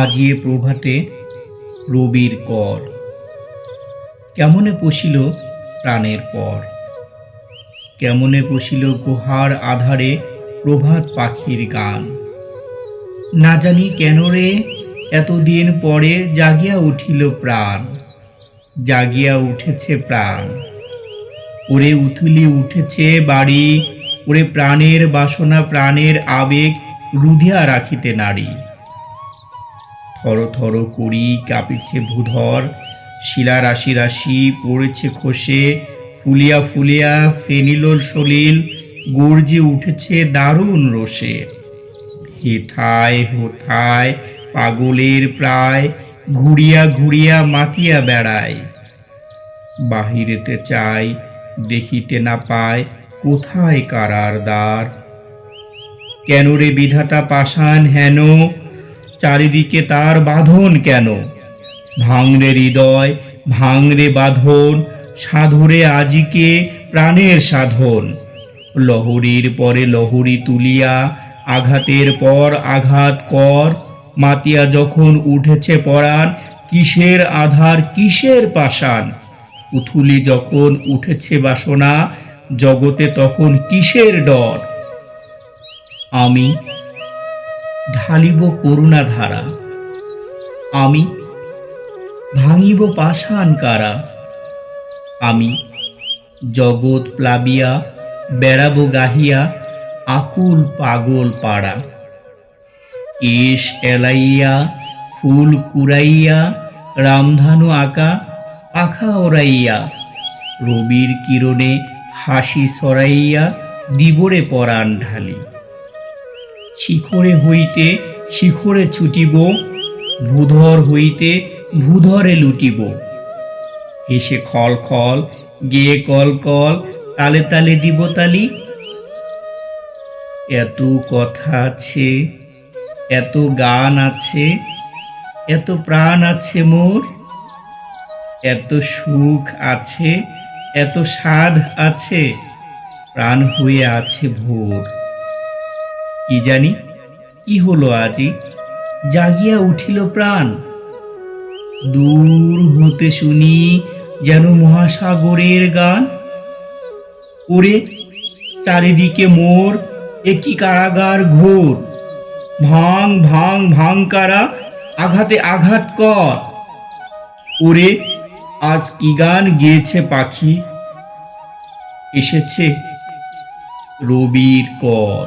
আজিয়ে প্রভাতে রবির কর, কেমনে পশিল প্রাণের পর। কেমনে পশিল গুহার আধারে প্রভাত পাখির গান। না জানি কেন রে এতদিন পরে জাগিয়া উঠিল প্রাণ, জাগিয়া উঠেছে প্রাণ। ওরে উথুলি উঠেছে বাড়ি, ওরে প্রাণের বাসনা প্রাণের আবেগ রুধিয়া রাখিতে নারী। থর থর করি কাঁপিছে ভূধর, শিলা রাশি রাশি পড়েছে খসে, ফুলিয়া ফুলিয়া ফেনিল সলিল গর্জে উঠেছে দারুণ রোষে। হেথায় হোথায় পাগলের প্রায় ঘুরিয়া ঘুরিয়া মাতিয়া বেড়ায়। বাহিরেতে চাই দেখিতে না পায় কোথায় কারার দ্বার। কেন রে বিধাতা পাষাণ হেন, চারিদিকে তার বাঁধন কেন। ভাঙরে হৃদয় ভাঙরে বাঁধন, সাধরে আজিকে প্রাণের সাধন। লহরীর পরে লহরী তুলিয়া আঘাতের পর আঘাত কর। মাতিয়া যখন উঠেছে পরাণ, কিসের আধার কিসের পাষাণ। উথুলি যখন উঠেছে বাসনা, জগতে তখন কিসের ডর। আমি ঢালিব করুণা ধারা, আমি ভাঙিব পাষাণ কারা। আমি জগৎ প্লাবিয়া বেড়াবো গাহিয়া আকুল পাগল পাড়া। কেশ এলাইয়া ফুল কুড়াইয়া রামধানু আঁকা পাখা ওড়াইয়া, রবির কিরণে হাসি সরাইয়া দিবরে পরাণ ঢালি। শিখরে হইতে শিখরে ছুটিব, ভূধর হইতে ভূধরে লুটিব। হেসে খল খল গেয়ে কল কল, তালে তালে দিব তালি। এত কথা আছে, এত গান আছে, এত প্রাণ আছে মোর। এত সুখ আছে, এত সাধ আছে, প্রাণ হয়ে আছে ভোর। কি জানি কি হলো আজি, জাগিয়া উঠিল প্রাণ। দূর হতে শুনি যেন মহাসাগরের গান। ওরে চারিদিকে মোর একই কারাগার ঘোর। ভাঙ ভাঙ ভাঙ কারা, আঘাতে আঘাত কর। ওরে আজ কি গান গেয়েছে পাখি, এসেছে রবির কর।